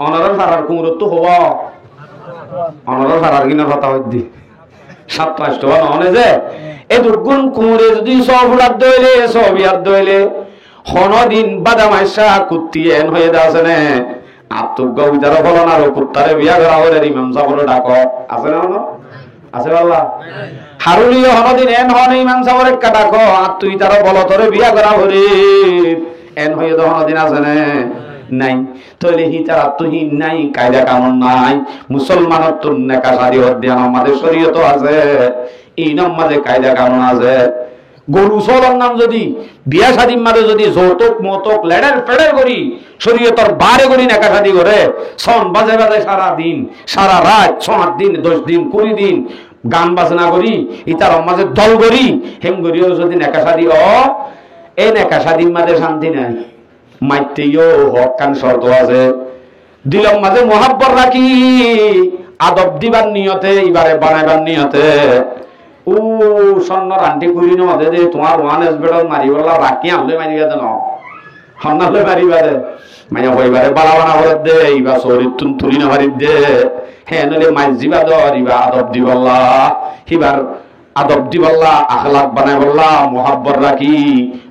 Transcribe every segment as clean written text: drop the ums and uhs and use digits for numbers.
Honour সারার কুমুরত হব honour সারার কিনা কথা হইদি 27 টাকা নহনে যে এই দুগুণ কুমুরে যদি সব উড়াত দইলে সব ইয়াত দইলে হনদিন বাদামাইসা কুত্তিয়েন হয়ে দাছে নে আত্মজ্ঞ উজার ফলন আর কুত্তারে বিয়া করা হলে ইমাম সাহেবের ডাক আছে না আছে বাল্লা হারুলি হনদিন এন হন ইমাম সাহেবের একটা ডাক আর তুই তার বলতরে বিয়া করা হলে এন হয়ে তো হনদিন আছে না নাই তাহলে হি তার আত্মহীন নাই কায়দা কানুন নাই মুসলমানের তো নেকা শাদী অধ্যয়ন আমাদের শরীয়ত আছে এই নামাজে কায়দা কানুন আছে গরু চলার নাম যদি বিয়া শাদীর মাঝে যদি যৌতুক মতক লেডার ফেডার করি শরীয়তর বারে করি নেকা শাদী করে সন বাজে বাজে সারা দিন সারা রাত 6 দিন 10 দিন 20 দিন গান বাজনা করি ইতার মাঝে দল করি হেম করিও যদি নেকা শাদী এই নেকা শাদীর মাঝে শান্তি নাই মাইতেও হক কান শর্ত আছে দিলম মাঝে মোহাব্বত রাখি আদব দিবার নিয়তে এবারে বানাইবার নিয়তে ও সন্ন্যর আন্টি কুড়ি নদে দে তোমার ওয়ান এসবেডর মারিবলা রাখি আনলে মারিবা দেন হন্নালে মারিবা দে মাইয়া হইবারে বালা বানা করে দে ইবা শরীর তুন তুলি না মারি দে হ্যাঁ নলে মাইজিবা দর ইবা আদব দিবল্লা হিবার আদব দিবল্লা আখলাক বানাই বললা মোহাব্বত রাখি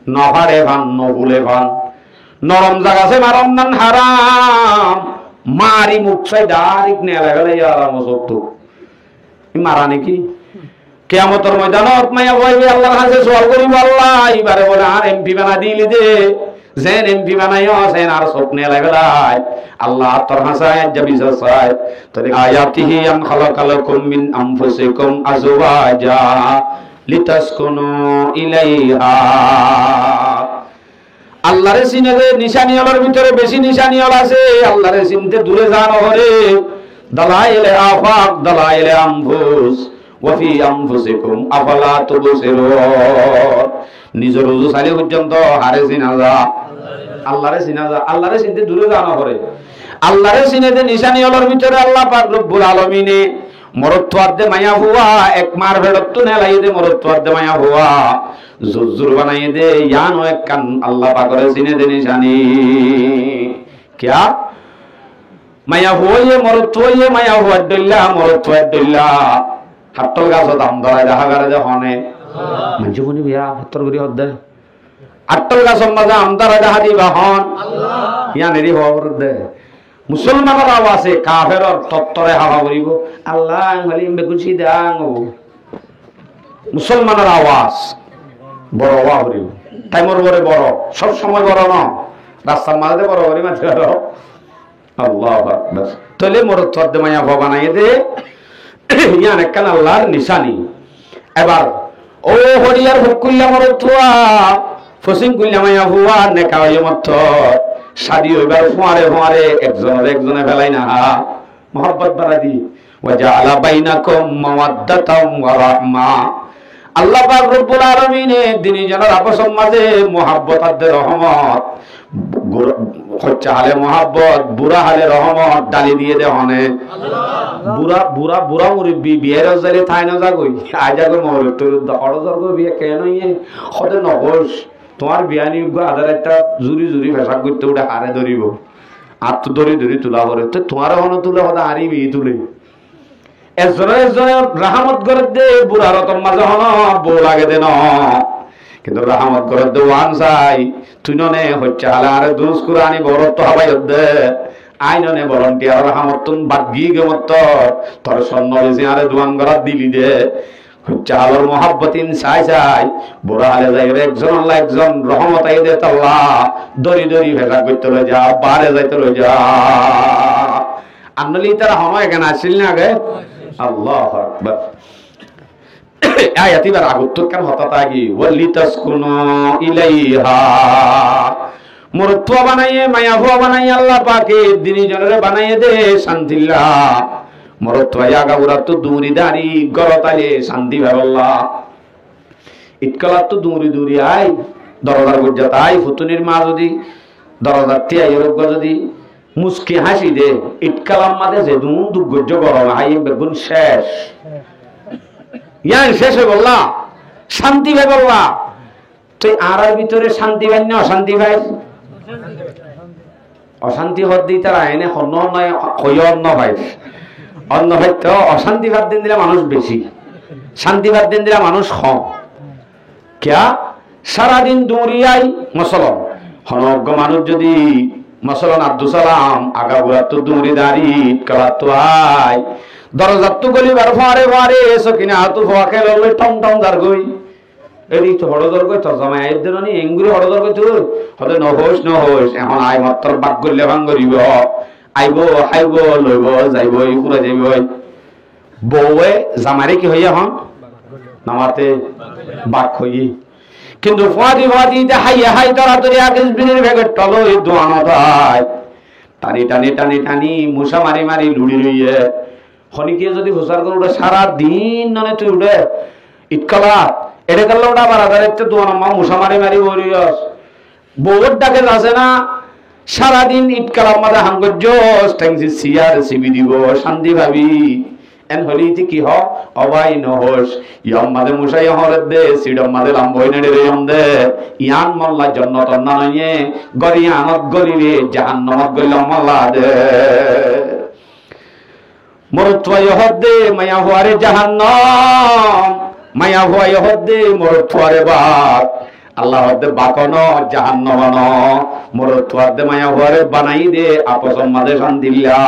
নভারে ভান নভুলে ভান নরম জায়গা মারম নান হারাম মারি মুখ চাই ডাইরেক্ট নিয়ে লাগালে আরাম সত্য মারা নাকি কিয়ামতের ময়দানত মাইয়া বলবে আল্লাহর কাছে সওয়াল করিব আল্লাহ এবারে বলে আর এমপি বানা দিলি দে যেন এমপি বানাইও সেন আর সব নিয়ে লাগালাই আল্লাহ তোর হাসায় যাবি সাই তবে আয়াতিহি আন খালাকালাকুম মিন আনফুসিকুম আজওয়াজা লিতাসকুনু ইলাইহা আল্লাহরে চিনে নিশানি হলার ভিতরে বেশি নিশানি হল আছে আল্লাহরে চিনতে দূরে যান হরে দালাইলে আফাক দালাইলে আনফুস ওয়া ফি আনফুসিকুম আফালা তুবসিরুন নিজের রুজু সালি পর্যন্ত হারে চিনা যা আল্লাহরে চিনা যা আল্লাহরে চিনতে দূরে যান হরে আল্লাহরে চিনেতে নিশানি হলার ভিতরে আল্লাহ পাক রব্বুল আলামিনে মরত্বাদে মায়া হুয়া এক মার ভেড়ত্ব নেলাই দে মরত্বাদে মায়া হুয়া জুজুর বানাই দে ইয়ানো এক কান আল্লাহ পাকরে চিনে দে নিশানি क्या মায়া হুয়ে মরত্বয়ে মায়া হুয়া দল্লা মরত্বয়ে দল্লা হাতল গাছ দাম ধরায় দেখা করে যে হনে মানজু বনি বিয়া হাতর গরি হদ্দে আটল গাছ মাঝে আমদারা দেখা দিবা হন আল্লাহ ইয়া নেরি হওয়ার দে মুসলমানের আওয়াজে কাফেরর তত্তরে হাওয়া করিব আল্লাহ খালি বেগুছি দাং মুসলমানের আওয়াজ বড় হওয়া করিব টাইমর বড় বড় সব সময় বড় না রাস্তার মাঝে বড় করি মাঝে আল্লাহু আকবার তলে মরতর দে মায়া ভবা নাই দে ইয়ান একখান আল্লাহর নিশানি এবার ও হরিয়ার হুকুল্লা মরতুয়া ফসিং কুল্লা মায়া হুয়া নেকা হইমত শাদি হইবার ফুয়ারে ফুয়ারে একজনে ফেলাই না মোহাব্বত বাড়াদি ওয়া জাআলা বাইনাকুম মাওয়াদ্দাতাম ওয়া রাহমা আল্লাহ পাক রব্বুল আলামিন দিনী জনের আপসের মাঝে মোহাব্বত আর রহমত হচ্ছে হালে মোহাব্বত বুড়া হালে রহমত ডালি দিয়ে দে হনে বুড়া বুড়া বুড়া মুরব্বি বিয়ের জালে থাই না যাগই আজ আগে মরে তোর দহড় বিয়ে কেন ইয়ে হতে নহস তোমার বিয়ানি আধার একটা জুরি জুরি ভেসা করতে উঠে হারে ধরিব আর তো ধরি ধরি তোলা করে তো তোমার হন তুলে হতে হারিবি তুলে একজনের রাহমত করে দে বুড়া রতন মাঝে হন বউ লাগে দে ন কিন্তু রাহমত করে দে ওয়ান চাই তুই নে হচ্ছে হালে আরে দুস করে আনি বড় তো হাবাই দে আইননে ভলান্টিয়ার রাহমত তুন বাদ গিয়ে গেমত তোর স্বর্ণ বেশি আরে দুয়ান গড়া দিলি দে চালর মোহাব্বতিন চাই চাই বুড়া হালে যাই একজন আল্লাহ একজন রহমত আই দে আল্লাহ দড়ি দড়ি ভেজা করতে লই যা বারে যাইতে লই যা আনলি তারা হন এখানে আসিল না আগে আল্লাহু আকবার আয়াত এবার আগত কেন হতাতা কি ওয়ালি তাসকুনু ইলাইহা মরতুয়া বানাইয়ে মায়া হুয়া বানাইয়ে আল্লাহ পাকে দিনী জনরে বানাইয়ে দে শান্তিল্লাহ মরত্বা জাগা উরা তো দূরি দাঁড়ি গরতালে শান্তি ভাবল্লা ইটকালা তো দূরি দূরি আই দরদার গুজ্জা তাই ফুতুনির মা যদি দরদার তিয়াই রোগ যদি মুস্কি হাসি দে ইটকালাম মাঝে যে দুর্গজ্য গরম হাই বেগুন শেষ ইয়ার শেষ হয়ে বললা শান্তি ভাই বললা তুই আর ভিতরে শান্তি ভাই না অশান্তি ভাই অশান্তি হদ দি তারা এনে অন্য নয় হইয়া অন্য হয় অন্য হয়তো অশান্তি বাদ দিন দিলে মানুষ বেশি, শান্তি বাদ দিন দিলে মানুষ কম। ক্যা সারাদিন দৌড়িয়াই মসলন হনজ্ঞ মানুষ যদি মসলন আব্দুল সালাম আগাগুড়া তো দৌড়ি দাঁড়ি কালার তো আয় দরজার তো গলিবার ফারে ফারে এসো কিনা হাতু ফোয়া খেল টম টম দার গই এরি তো হড়দর গই তোর জামাই এর দিন এঙ্গুরি হড়দর গই তুই হলে নহস এখন আয় মাত্র বাক গলিলে ভাঙ করিব আইব খাইব লইব যাইব পুরা যাইব বউয়ে জামারে কি হইয়া হন নামাতে বাক হইয়ে কিন্তু ফাদি ফাদি হাইয়া হাই তাড়াতাড়ি আগে বিনের ব্যাগের টলো এই দোয়ানো তাই টানি টানি টানি টানি মুসা মারি মারি লুড়ি রইয়ে খনিকে যদি হুসার করে উঠে সারা দিন মানে তুই উঠে ইটকলা এটা করলে ওটা বারাদার একটু দোয়ানো মা মুসা মারি মারি বলিস বউর ডাকে যাচ্ছে না সারাদিন ইটকালার মাঝে হাঙ্গর্য ট্যাংসি সিয়ার সিবি দিব শান্তি ভাবি এন হলি কি হ অবাই নহস ইয়ম মাদে মুসাই হরদ দে সিডম মাদে লাম্বই নেড়ে রেয়ম দে ইয়ান মল্লা জন্নত না নয়ে গরিয়ানত গরিলে জাহান্নামত গইল মল্লা দে মরুতওয়াই হদে মায়া হুয়ারে জাহান্নাম মায়া হুয়াই হদে মরুতওয়ারে বাত আল্লাহ হদে বাকনো জাহান্নামন মরুতওয়ারে মায়া হুয়ারে বানাই দে আপসম মাদে শান্তিল্লা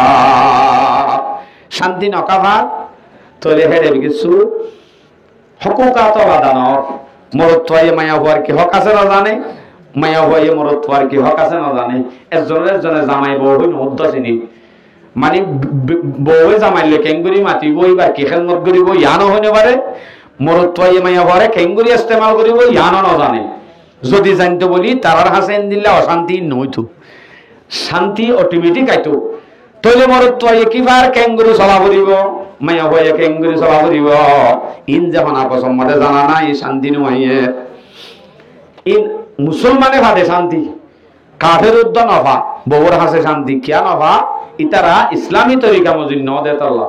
শান্তি নকাভা তলে হেরে কিছু হকুকাত বাদানর মরত্বাই মায়া হওয়ার কি হক আছে না জানে মায়া হয়ে মরত্বার কি হক আছে না জানে একজনের জনে জামাই বউ হইন উদ্দাসিনী মানে বউয়ে জামাইলে কেঙ্গুরি মাতিব বা কি খেলমত করিব ইয়ানো হইনে পারে মরত্বাই মায়া হওয়ারে কেঙ্গুরি ইস্তেমাল করিব ইয়ানো না জানে যদি জানতে বলি তারার হাসেন দিলে অশান্তি নইতো শান্তি অটোমেটিক আইতো তৈলে মরত্বাই কিবার কেঙ্গুরি চলা করিব মায়া হয়ে কেঙ্গুরি চলা করিব ইন যখন আপসম মাঝে জানা নাই শান্তি নয় ইন মুসলমানে ভাবে শান্তি কাফের উদ্দ নফা বউর হাসে শান্তি কিয়া নফা ইতারা ইসলামী তরিকা মজিন ন দে তাল্লাহ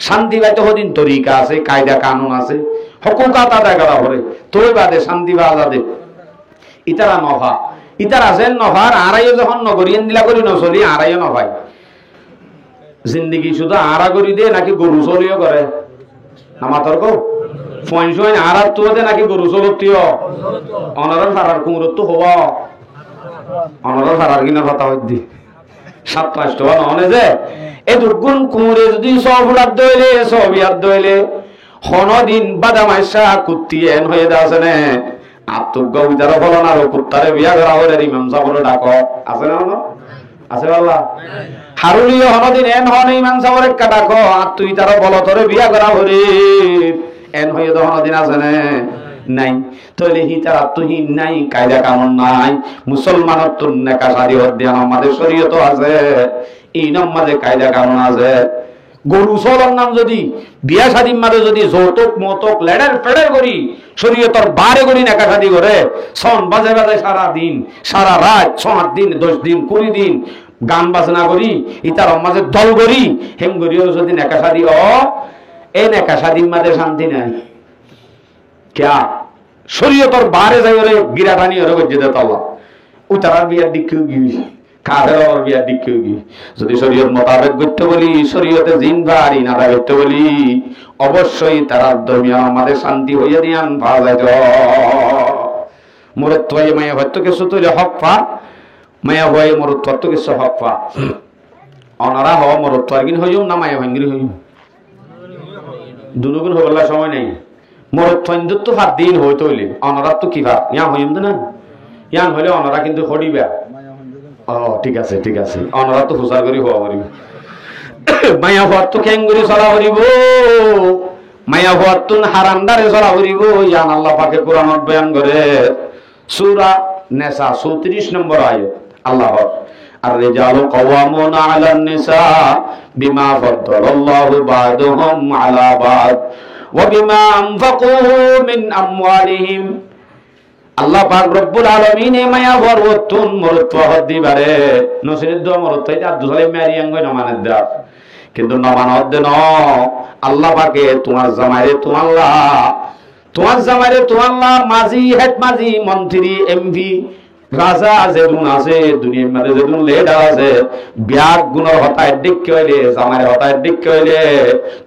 শান্তি বাইতে হদিন তরিকা আছে কায়দা কানুন আছে হকুকাত আদায় করা করে তোর বাদে শান্তি বা আজাদে ইতারা নফা ইতারা আছেন নফার আড়াইও যখন নগরিয়েন দিলা করি নচলি আড়াইও নফাই জিন্দগি শুধু আড়া করি দে নাকি গরু চলিও করে আমার তর্ক ফয়েন ফয়েন আড়ার তো দে নাকি গরু চলতিও অনারর সারার কুমুরত তো হওয়া অনারর সারার কিনা কথা হইদি 7-8 টাকা নহনে যে এই দুগুণ কুমুরে যদি সব উড়াত দইলে সব ইয়াত দইলে হনদিন বাদামাইসা কুত্তিয়েন হয়ে দাছে নে আত্মজ্ঞ উদার ফলন আর কুত্তারে বিয়া করা হলে ইমাম সাহেবের ডাক আছে না আছে আল্লাহ হারুলিও হনদিন এন হন ইমাম সাহেবের একটা ডাক আর তুই তার বলতরে বিয়া করা হরে এন হয়ে তো হনদিন আছে না নাই তাহলে হি তার আত্মহীন নাই কায়দা কানুন নাই মুসলমানের তো নেকা শাদী হদ্দিয়ান আমাদের শরীয়ত আছে এই নামাজে কায়দা কানুন আছে গরু চলার নাম যদি বিয়া শাদীর মাঝে যদি যৌতুক মতক লেডার ফেডার করি শরীয়তর বারে করি নেকা শাদী করে সন বাজে বাজে সারা দিন সারা রাত 6 দিন 10 দিন 20 দিন গান বাজনা করি ইতার মাঝে দল করি হেম করিও যদি নেকা শাদী এই নেকা শাদীর মাঝে শান্তি নাই क्या শরীয়তর বারে যাই ওরে গিরাটানি ওরে গজে দে তাল্লাহ উতারার বিয়ার দিক কেউ গি কাফের বিয়ার দিক কেউ গি যদি শরীয়ত মোতাবেক করতে বলি শরীয়তে জিন ভারি না করতে বলি অবশ্যই তার ধর্মীয় আমাদের শান্তি হইয়া দিয়ান ভালো যায় মরত্ব মায়া হয়তো কিছু তৈরি হক পা মায়া হয়ে মরত্ব তো কিছু হক পা অনারা হওয়া মরত্ব আর কিন হইম না মায়া ভাঙ্গি হইম দুগুণ হবার সময় নেই মরত ফন্দুত তো 7 দিন হইতো হইলে অনরা তো কিবা ইয়া হইম না ইয়ান হইলে অনরা কিন্তু হড়িবা ঠিক আছে অনরা তো হুসার করি হওয়া করিব মায়া হওয়ার তো কেঙ্গুরি চলা করিব মায়া হওয়ার তো হারামদারে চলা করিব ইয়ান আল্লাহ পাকে কোরআনত বয়ান করে সূরা নিসা 34 নম্বর আয়াত আল্লাহ الرجال قوامون على النساء بما فضل الله بعضهم على بعض وبما أنفقوا من أموالهم আল্লাহ পাক রব্বুল আলামিন মায়া বরওতুন মরত্ব হদি বারে নসিদ দো মরত্ব এটা দুলে মারিয়াং গয় না মানে দা কিন্তু না মানদ দেন আল্লাহ পাকে তোমার জামাইরে তোমার জামাইরে মাজি হেড মাজি মন্ত্রী এমপি রাজা যেদুন আছে দুনিয়ার মধ্যে যেদুন লিডার আছে ব্যাগ গুণর হতায় ডিক্কে হইলে জামাইয়ের হতায় ডিক্কে হইলে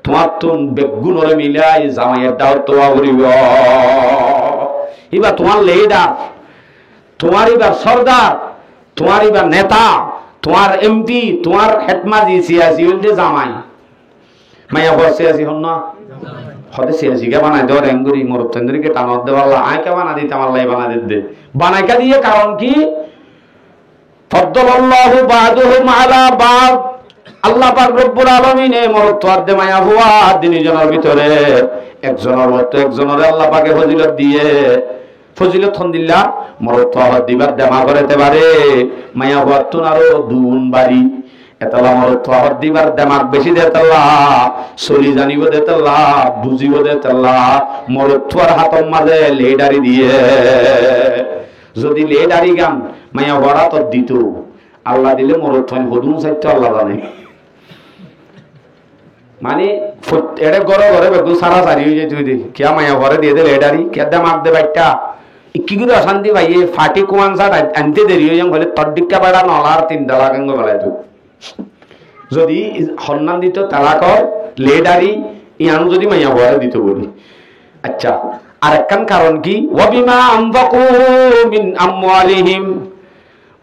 তোমার তুন বেগুণর মিলাই জামাইয়ের দাও তোয়া করিব এবার তোমার লিডার তোমার এবার সর্দার তোমার এবার নেতা তোমার এমপি তোমার হেডমাজি সিয়াসি হইলে জামাই মাইয়া বর সিয়াসি হন না হতে সিয়াসিকে বানাই দেওয়ার এঙ্গুরি মরুব চন্দ্রীকে টানত দেওয়াল্লা আয়কে বানা দিতে আমার লাই বানা দিতে বানাইকা দিয়ে কারণ কি ফদ্দলাল্লাহু বাদুহুম আলা বাদ আল্লাহ পাক রব্বুল আলামিন মরুব তোয়াদে মায়া হুয়া দিনজনের ভিতরে একজনের মতো একজনের আল্লাহ পাকে ফজিলত দিয়ে ফজিলত হন্দিল্লা মরুব তোয়াদ দিবার দেমা করতে পারে মায়া হুয়া তুন আরো দুন বাড়ি এতলা মরুব তোয়াদ দিবার দেমাক বেশি দেতলা সরি জানিব দেতলা বুঝিব দেতলা মরুব তোয়ার হাতর মাঝে লেডারি দিয়ে যদি লেডারি গান মায়া বড়া তো দিত আল্লাহ দিলে মরুব তোয়ান হদুন সাইতে আল্লাহ জানে মানে এটা ঘরে ঘরে বেগুন সারা সারি হয়ে যেত কিয়া মায়া ঘরে দিয়ে দে লেডারি কে দেমাক দে বাইটা কি করে অশান্তি ভাইয়ে ফাটি কুয়ান সাট আনতে দেরি হয়ে যাম বলে তদ্দিকা বেড়া নলার তিন ডালা কেঙ্গ বেলাইতো যদি সন্ধান দিত তালাকর লেডারি ইয়ান যদি মাইয়া ঘরে দিত বলি আচ্ছা আর একখান কারণ কি ওয়াবিমা আনফাকু মিন আমওয়ালিহিম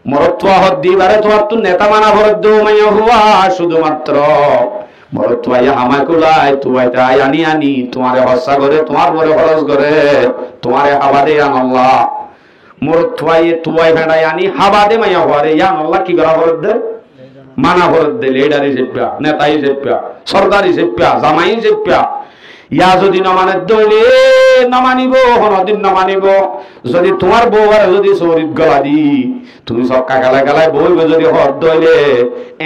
মরত্ওয়া হদ্দিবারে তোমার তো নেতা মানা ভরদ্দ মাইয়া হুয়া শুধুমাত্র মরত্ওয়া হামায় কুলাই তুই তাই আনি আনি তোমারে হসা করে তোমার বড় খরচ করে তোমারে হাবা দে আল্লাহ মরত্ওয়া তুই ভেড়াই আনি হাবা দে মাইয়া হুয়ারে ইয়ান আল্লাহ কি করা ভরদ্দ মানা ভরত দে লেডারি চেপ্যা নেতাই চেপ্যা সরকারি চেপ্যা জামাই চেপ্যা ইয়া যদি নমানে দইলে নমানিব হনদিন নমানিব যদি তোমার বউ আর যদি শরীর গলা দি তুমি সব কাকালা গালায় বইবে যদি হর দইলে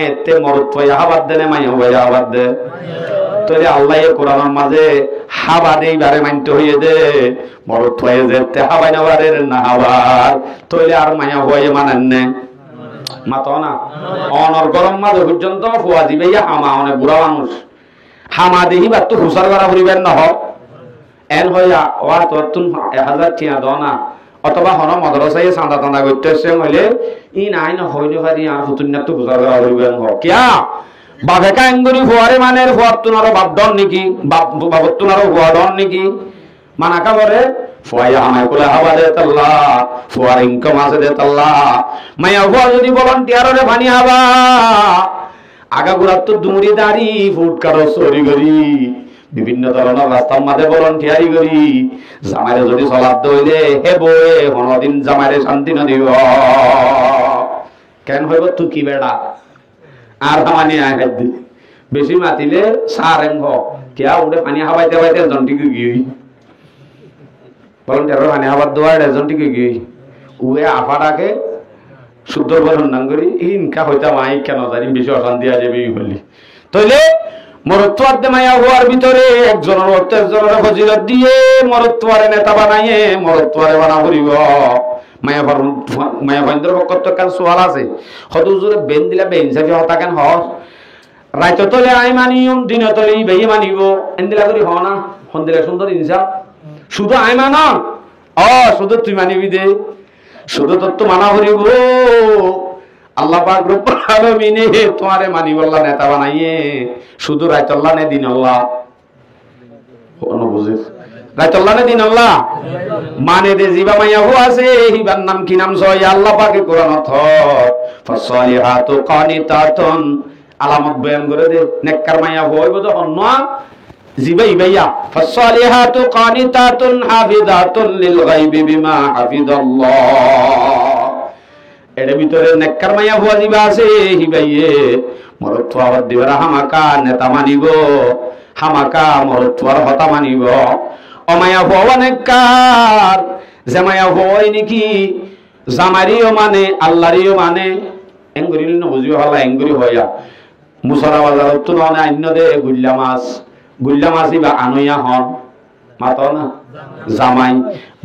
এতে মরত পয়সা হাবাদ দে না মাইয়া হয়ে হাবাদ দে তাহলে আল্লাহ কোরআনের মাঝে হাবা দেই বারে মানতে হইয়ে দে মরত হয়ে যেতে হাবাই না বারে না হাবার তাহলে আর মাইয়া হয়ে মানেন না মাতো না অনর গরম মাঝে পর্যন্ত ফুয়া দিবে হামা অনেক বুড়া মানুষ হামা দেহি বা তো হুসার করা পরিবেন নহ এন হইয়া ওয়া তোর তুন 1000 টিয়া দাও না অথবা হন মাদ্রাসায় চাঁদা টান্দা করতে এসে হইলে ই নাই না হইলে পারি আর হুতুন্না তো হুসার করা পরিবেন হ কিয়া বাপে কাঙ্গুরি ফুয়ারে মানের ফুয়ার তুনারও বাপ ডন নাকি বাপ তুনারও ফুয়া ডন নাকি মানাকা করে ফুয়াইয়া আমায় কোলে হাওয়া দে তাল্লা ফুয়ার ইনকাম আছে দে তাল্লা মাইয়া ফুয়া যদি ভলান্টিয়ারে পানি হাওয়া আগাগুড়ার তো দুমুড়ি দাড়ি ফুটকারো চুরি করি বিভিন্ন ধরনের রাস্তার মাঝে ভলান্টিয়ারি করি জামাইরে যদি চলার দইলে হে বয়ে হনদিন জামাইরে শান্তি না দিব কেন হইব তুই কি বেড়া আর হামানি আয় দি বেশি মাতিলে সারেং হ কিয়া উঠে পানি হাবাইতে হাবাইতে জন্টিকে গিয়ে ভলান্টিয়ার পানি হাবার দোয়ার এজনটিকে গিয়ে উয়ে আফাটাকে শুদ্ধ বলন না করি ইনকা হইতাম আই কেন জানি বেশি অশান্তি আছে বেবি বলি তাইলে মরত্ওয়ার দে মায়া হওয়ার ভিতরে একজনের অর্থ একজনের ফজিলত দিয়ে মরত্ওয়ারে নেতা বানাইয়ে মরত্ওয়ারে বানা করিব মায়া বন্ধের পক্ষ কাল সোয়াল আছে হত জোরে বেন দিলা বেন সাবি হতা কেন হ রাইত তলে আই মানিম দিন তলে বেই মানিব এন্দিলা করি হ না হন্দিলা সুন্দর ইনসাফ শুধু আই মান শুধু তুই মানিবি দে শুধু তত্ত্ব মানা করিব আল্লাহ পাক রব্বুল আলামিন তোমারে মানিবল্লাহ নেতা বানাইয়ে শুধু রাইতল্লাহ নে দিন আল্লাহ কোন বুঝিস রাইতল্লাহ নে দিন আল্লাহ মানে দে জিবা মাইয়া হো আছে হিবার নাম কি নাম সয় আল্লাহ পাকে কোরআনত ফাসালিহাতু কানিতাতুন আলামত বয়ান করে দে নেককার মাইয়া হইব তো অন্য জিবাই ভাইয়া ফাসালিহাতু কানিতাতুন হাফিজাতুন লিল গায়বি বিমা হাফিজাল্লাহ এর ভিতরে নেককার মাইয়া হুয়া দিবা আছে হিবাইয়ে মরত্ওয়া হদ দিবা হামাকা নেতা মানিব হামাকা মরত্ওয়ার হতা মানিব অমায়া হুয়া নেককার জামায়া হুয়াই নাকি জামারিও মানে আল্লাহরিও মানে এঙ্গুরি ন বুঝিও হলা এঙ্গুরি হইয়া মুসরা বাজার তো না অন্য দে গুল্লা মাছি বা আনইয়া হন মাতো না জামাই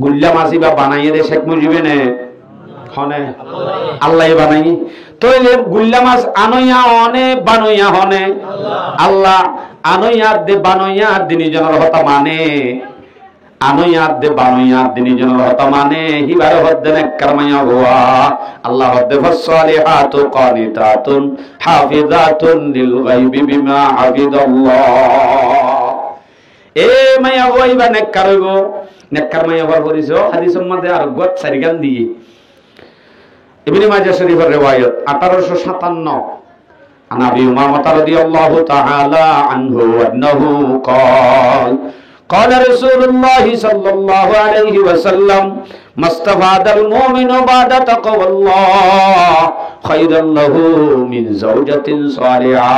গুল্লা মাছি বা বানাইয়ে দে শেখ মুজিবে নে হনে আল্লাহ বানাই তইলে গুল্লা মাছ আনইয়া অনে বানইয়া হনে আল্লাহ আনইয়া দে বানইয়া দিন জনের হতা মানে আনয়াত দে বানয়াত দিনি জন হতা মানে হিবার হদ্দে নেককার মাইয়া হুয়া আল্লাহ হদ্দে ফাসসালিহাতু কানিতাতুন হাফিজাতুন লিল গায়বি বিমা হাফিজাল্লাহ। এ মাইয়া হইবা নেককার হইব, নেককার মাইয়া হওয়ার পরিচয় হাদিসের মধ্যে আর গত সারিগান দিয়ে ইবনে মাজাহ শরীফের রিওয়ায়াত 1857 عن أبي أمامة رضي الله تعالى عنه أنه قال قال رسول الله صلى الله عليه وسلم ما استفاد المؤمن بعد تقوى الله خيرا له من زوجة صالحة।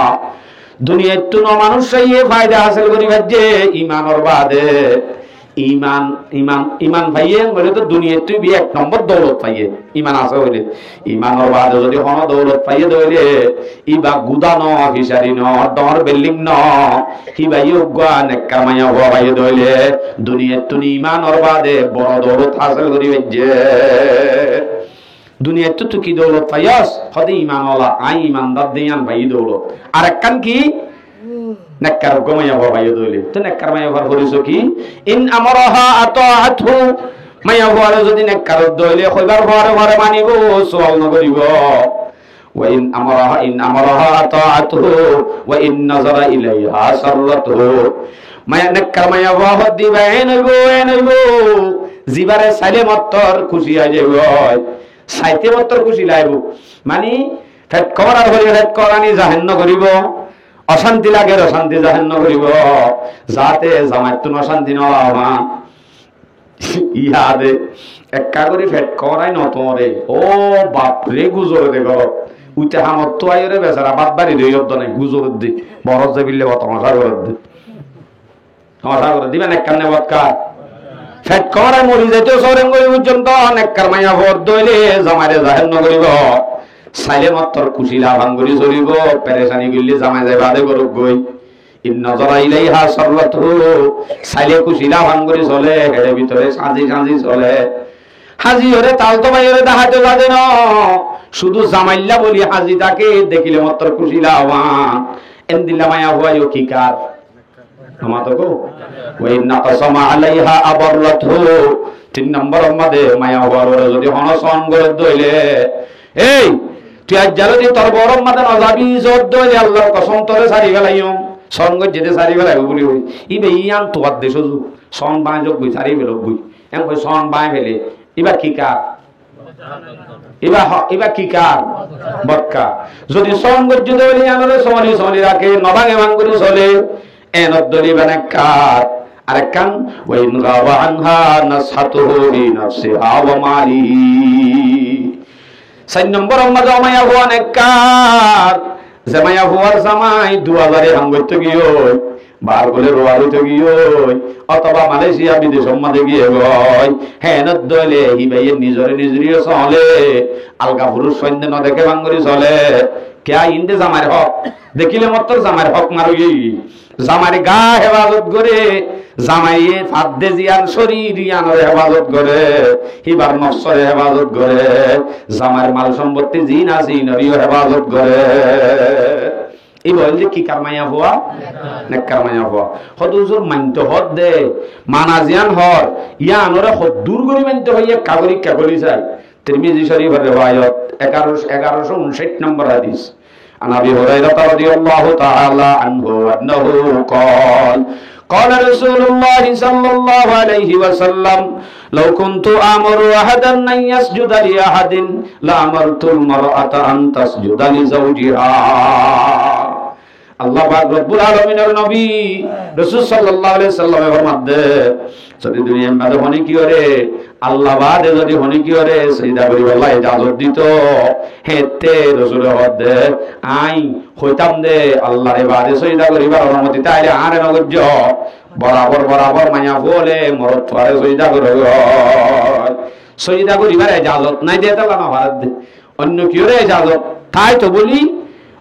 দুনিয়ায় তো মানুষই ফায়দা হাসিল করিবে যে ঈমানের বাদে ঈমান ঈমান ঈমান ভাইয়ে বলে তো দুনিয়ায় তুই এক নম্বর দৌলত পাইয়ে ঈমান আছে বলে ঈমানের বাদে যদি হন দৌলত পাইয়ে দইলে ইবা গুদানো অফিসারি ন ডর বিল্ডিং ন কি ভাইয়ে উগান কামাইয়া হওয়া ভাইয়ে দইলে দুনিয়ায় তুই ঈমানের বাদে বড় দৌলত হাসিল করিবে যে দুনিয়ায় তো তুই কি দৌলত পাইয়াস হদে ঈমানওয়ালা আই ঈমানদার দিয়ান ভাই দৌলত আর একখান কি নেককার গমাইয়া হওয়া ভাইয়া দইলে তো নেককার মাইয়া হওয়ার পরিচয় কি ইন আমরাহা আতাআতহু মাইয়া হওয়ার যদি নেককার দইলে কইবার ঘরে মানিব সওয়াল ন করিব ওয়া ইন আমরাহা আতাআতহু ওয়া ইন নাযারা ইলাইহা সাররাতহু মাইয়া নেককার মাইয়া হওয়া হদ দিবা এনইব জিবারে সাইলে মত্তর খুশি হয়ে যাইব সাইতে মত্তর খুশি লাইব মানে ফেট করার হলে ফেট করানি জাহান্ন করিব অশান্তি লাগে অশান্তি জাহান্ন করিব যাতে জামাইতো অশান্তি নবা ইয়াদে একা করে ফেট করাই নতরে ও বাপরে গুজরে দে ঘর উইতে হামত তো আইরে বেচারা বাদ বাড়ি দেই অদ্দ নাই গুজর দি বড় যে বিলে তমাশা করে দে তমাশা করে দিবেন এক কান্নে বদকা ফেট করাই মরি যাইতে সরেন করি পর্যন্ত অনেক কারমাইয়া ভর দইলে জামাইরে জাহান্ন করিব সাইলে মাত্র খুশি লাভাঙ্গুরি চলিব পেরেশানি গিল্লি জামাই যাই বাদে গরুক গই ইন নজরা ইলাইহা সাররাতহু সাইলে খুশি লাভাঙ্গুরি চলে হেড়ে ভিতরে সাজি সাজি চলে হাজি হরে তাল তো ভাই হরে দেখাতে যাবে না শুধু জামাইল্লা বলি হাজি তাকে দেখিলে মাত্র খুশি লাভান এন দিলা মায়া হুয়াইও কি কার আমাতো গো ওই নাকাসমা আলাইহা আবরাতহু 3 নম্বর আমাদের মায়া হুয়ার যদি হনসন করে দইলে এই তুই আজ জালদি তোর বড় মাথা নজাবি জোর দইলে আল্লাহর কসম তোরে সারি ফেলাইও সঙ্গ যেতে সারি ফেলাইব বলি হই ইবে ইয়ান তোয়ার দেশ সন বাই যোগ গই সারি ফেলক গই এম কই সন বাই ফেলে এবার কি কার এবার কি কার বক্কা যদি সঙ্গ যেতে বলি আনরে সনি রাখে নবাগে ভাঙ্গুরি চলে এনত দলি বানে কার আরেক কান ওয়াইন গাওয়া আনহা নাসহাতুহু বি নাফসিহা ওয়া মালিহি 4 নম্বর আমাদের মায়া হওয়া নেককার যে মায়া হওয়ার জামাই 2000 হাঙ্গইতে গিয়ে বার বলে রোয়া হইতে গিয়ে অথবা মালয়েশিয়া বিদেশ মধ্যে গিয়ে গয় হ্যাঁ দলে হি ভাইয়ের নিজরিও চলে আলগা পুরুষ সৈন্য ন দেখে ভাঙ্গরি চলে কে ইন্দে জামার হক দেখিলে মাত্র জামার হক মারুই জামার গা হেফাজত করে জামাইয়ে ফাদ্দে জিয়ান শরীর ইয়ানোর হেফাজত করে হিবার নফসের হেফাজত করে জামার মাল সম্পত্তি জিন আসিনরিও হেফাজত করে এই বল যে কি কারমাইয়া হওয়া নেককার মাইয়া হওয়া হদ হুজুর মানতে হদ দে মানাজিয়ান হর ইয়ানোরে হদ দূর করে মানতে হইয়া কাগরি চাই তিরমিজি শরীফের রিওয়ায়াত 1159 নম্বর হাদিস عن ابي هريره رضي الله تعالى عنه انه قال رسول الله صلى الله عليه وسلم لو كنت امر احدا ان يسجد لاحد لامرت المراه ان تسجد لزوجها আল্লাহ পাক রব্বুল আলামিনের নবী রাসূল সাল্লাল্লাহু আলাইহি সাল্লামের ফরমাতে যদি দুনিয়ার মধ্যে হনি কি করে আল্লাহ বাদে যদি হনি কি করে সিজদা করি আল্লাহ ইজাজত দিত হেতে রাসূল হদে আই হইতাম দে আল্লাহর ইবাদতে সিজদা করিবার অনুমতি তাইলে আরে নগজ বরাবর মায়া বলে মরত পারে সিজদা করো সিজদা করিবার ইজাজত নাই দেতা না ভারত অন্য কি করে ইজাজত তাই তো বলি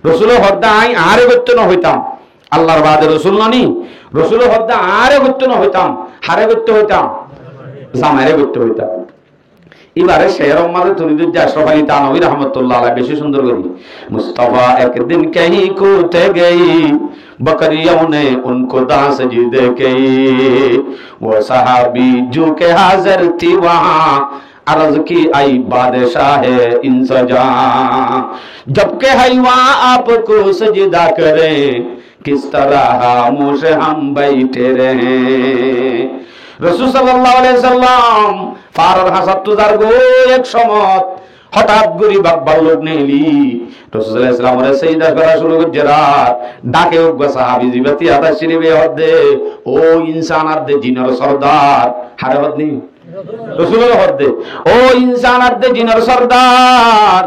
রসুল হদ্দা আই আরে গত্য ন হইতাম আল্লাহর বাদে রসুল ননি রসুল হদ্দা আরে গত্য ন হইতাম হারে গত্য হইতাম জামাইরে গত্য হইতাম এবারে শের মাঝে তুনিদুজ্জা আশরাফ আলী তানভী রাহমাতুল্লাহ আলাইহি বেশি সুন্দর করি মুস্তাফা একদিন কহি কোতে গই बकरियों ने उनको दास सजदे के, वो सहाबी जो के हाजिर थी वहां अर्ज की आई बादशाह इन सजा, जबकि हैवान आपको सजदा करें किस तरह खामोश हम बैठे रहे। রাসূল সাল্লাল্লাহু আলাইহি সাল্লাম ফারার হাসাত তুজার গো এক সময় হঠাৎ গরি বাকবার লোক নেলি রাসূল সাল্লাল্লাহু আলাইহি সাল্লামের সাজদা করা শুরু করে রাত ডাকে ওগা সাহাবী জিবাতি আতা শরীফে হদে ও ইনসান আর দে জিনের সরদার হারে বদনি রাসূলের হদে ও ইনসান আর দে জিনের সরদার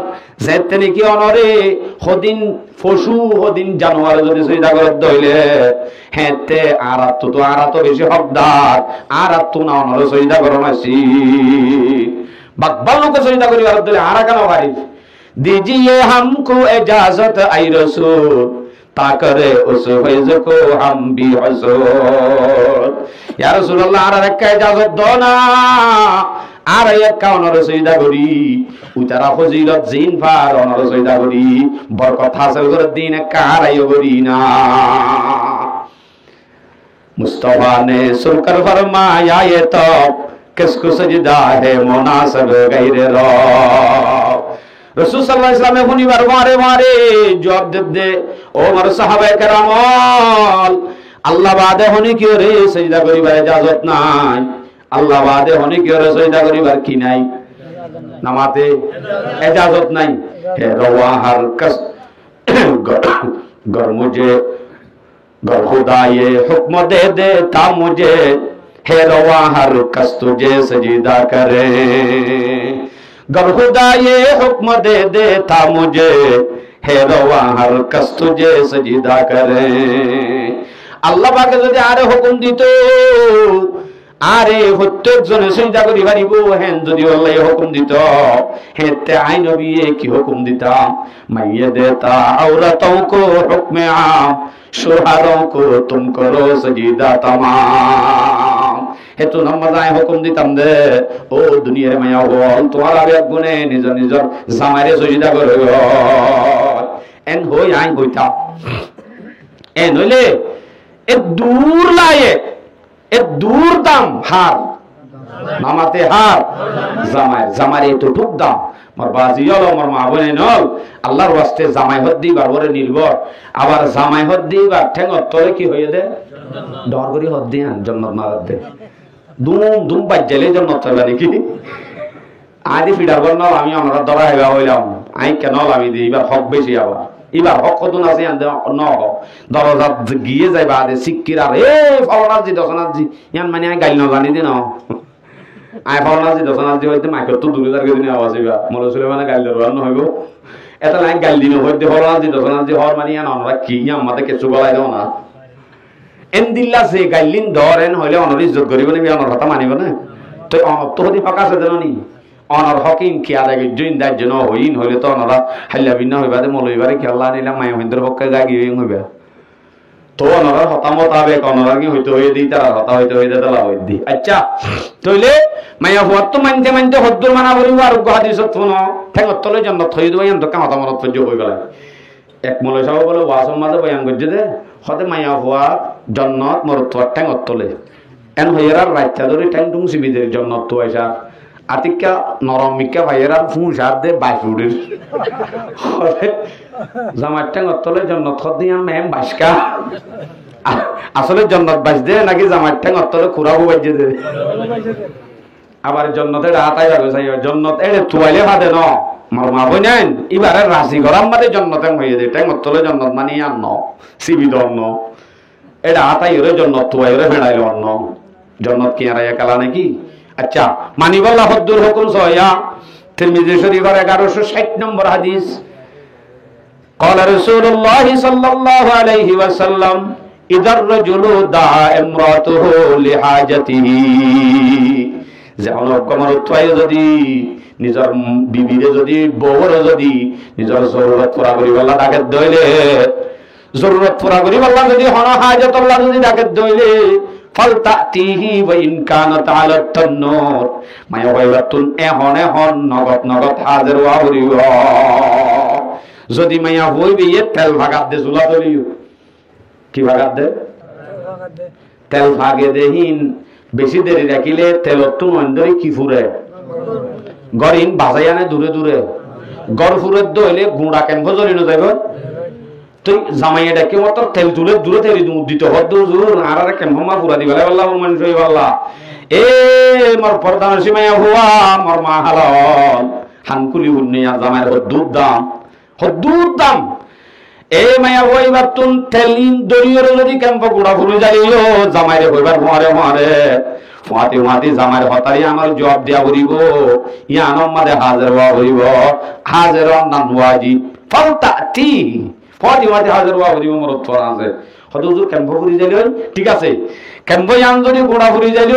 যেতেনি কি অনরে হদিন পশু হদিন জানোয়ার যদি সজদা করে দইলে হেতে আরাত তো আরাত বেশি হকদার আরাত তো না অনরে সজদা করো নাসি বাকবাল লোক সজদা করি আর দইলে আরা কেন ভাই दीजिए हमको इजाजत आई रसूल ताकरे उस फैज को हम भी हसूल या रसूल अल्लाह आरा रखा इजाजत दो ना आरा यक्का ओनर सजदा करी उतारा फजीलत जिन फार ओनर सजदा करी बरकत हासिल कर दिन कारायो करी ना मुस्तफा ने सुनकर फरमाया ये तो किसको सजदा है मुनासिब गैर रब রাসূল সাল্লাল্লাহু আলাইহি ওয়াসাল্লাম শুনিবার মারে মারে জবাব দে ও আমার সাহাবায়ে কেরাম আল্লাহ বাদে হনি কি রে সিজদা করিবার ইজাজত নাই আল্লাহ বাদে হনি কি রে সিজদা করিবার কি নাই নামাতে ইজাজত নাই হে রওয়া হর কস गर मुझे गर खुदा ये हुक्म दे देता मुझे है रवा हर कस तुझे सजदा करे गर खुदा ये हुक्म दे देता मुझे है रवा हर कस तुझे सजदा करे আল্লাহ পাকে যদি আরে হুকুম দিত আরে প্রত্যেকজনে সিজদা করি পারিব হেন যদি আল্লাহ হুকুম দিত হেতে আই নবী কি হুকুম দিতাম মাইয়ে দেতা আওরাতোं को हुक्म आम शुहारों को तुम करो सजदा तमाम হেতু নামাজায় হুকুম দিতাম দে ও দুনিয়ার মায়া বল তোমার আগে গুনে নিজ নিজর জামাইরে সজদা করো এন হই আই হইতা এ নইলে এ দূর লাগে এ দূর দাম হার নামাতে হার জামাই জামারে তো টুক দাম মোর বাজি হল মোর মা বলে নল আল্লাহর ওয়াস্তে জামাই হদ দিবার ওরে নির্ভর আবার জামাই হদ দিবার ঠেঙ্গ তলে কি হয়ে দে ডর করি হদ দিয়া জান্নাত না দে দুম দুম বাজলে জান্নাত হবে নাকি আদি ফিডার বল না আমি আমরা দরা হেবা হইলাম আই কেন আমি দি এবার হক বেশি আবার এবার হক কত আছে আনতে ন দরজা গিয়ে যাইবা আদে সিক্কির আর এ ফলনাজি দশনাজি ইয়ান মানে আই গাইল না জানি দি না আই ফলনাজি দশনাজি হইতে মাইকর তো দূরে দাঁড়িয়ে দিনে আওয়াজ হইবা মনে ছিল মানে গাইল দরবার ন হইব এটা লাইন গাইল দিন হইতে ফলনাজি দশনাজি হর মানে ইয়ান আমরা কি ইয়ান আমাদের কিছু বলাই দাও না এন দিল্লা সে গাইলিন ধরেন হইলে অনর ইজ্জত করিব না অনর কথা মানিব না তো তো হদি ফাঁকা আছে দেন নি অনর হকিম কি আর আগে জইন দাজ জন হইন হইলে তো অনরা হাল্লা বিনা হইবা দে মলইবারে কি আল্লাহ নিলা মায় হিন্দর পক্ষে গাগি হইবা তো অনরা হতামত আবে অনরা কি হইতে হই দিই তারা হতা হইতে হই দেলা হই দি আচ্ছা তইলে মায়া হত তো মানতে মানতে হদ্দুর মানা বলিব আর হাদিসত শুনো ঠেঙ্গত তলে জান্নাত হই দিবা এন তো কামতা মনত ফজো হই গলা এক মলে সাহেব বলে ওয়াসম মাঝে বয়ান করছে দে হতে মায়া হওয়া জান্নাত মরত ঠেঙ্গত তলে এন হইরার রাইতা ধরে ঠেং টুং সিবিদের জান্নাত তো আইসা আতিকা নরমিকা ভাইয়েরা ফুঁসার দে বাইফুড়ির জামার ঠেঙ্গত তলে জান্নাত দিয়া মেম বাসকা আসলে জান্নাত বাস দে নাকি জামার ঠেঙ্গত তলে খুরাবো বাজে দে আবার জান্নাতে রাতাই যাবে চাই জান্নাত এড়ে তুয়াইলে ভাদে ন আমার মা বই নেন এবারে রাশি গরম মাঝে জন্নতে হয়ে যায় ঠেঙ্গত তলে জন্নত মানে আন্ন সিবিদ অন্ন এটা আতাই ওরে জন্নত তুয়াই ওরে ফেড়াইল অন্ন জন্নত কি আর কালা নাকি আচ্ছা মানিবাল্লাহ হদ্দুর হুকুম সহিয়া তিরমিজি শরীফের 1160 নম্বর হাদিস قال رسول الله صلى الله عليه وسلم اذا الرجل دعا امراته لحاجته যেমন কমর তুয়াই যদি নিজর বিবিরে যদি বউরে যদি নিজর জরুরত পুরা করিবাল্লাহ ডাকে দইলে জরুরত পুরা করিবাল্লাহ যদি হন হাজত আল্লাহ যদি ডাকে দইলে ফালতাতিহি ওয়া ইন কানাত আলা তান্নুর মায়া ওয়াইবাতুন ehon নগদ নগদ হাজির ওয়া হরিব যদি মায়া হইবে এ তেল ভাগাত দে জুলা দলিও কি ভাগাত দে তেল ভাগে দেহিন বেশি দেরি রাখিলে তেলতো নন্দরি কি ফুরে গরিন বাজাই আনে দূরে দূরে গড় ফুরে দইলে গুঁড়া কেন ভজরি না যাইব তুই জামাইয়া ডাকি মত তেল তুলে দূরে তেল দিতে হদ জোর আর কেমমা পুরা দিবেলা আল্লাহ মানুষ আল্লাহ এ মোর প্রধান সীমায়া হুয়া মোর মা হালাল হানকুলি উন্নিয়া জামাইর হদ্দুর দাম এ মায়া হইবার তুন তেলিন দরিয়রে যদি কেম্প গুড়া ফুলে যাইও জামাইরে হইবার মারে ফাতি ফাতি জামাইর হতারি আমার জবাব দিয়া বলিব ইয়া নমাদে হাজার হওয়া হইব হাজার নানুয়াজি ফালতাতি ফাতি ফাতি হাজার হওয়া হইব মোর তোর আছে হয়তো হুজুর কেম্প ফুরি যাইল ঠিক আছে কেম্প ইয়ান যদি গুড়া ফুরি যাইল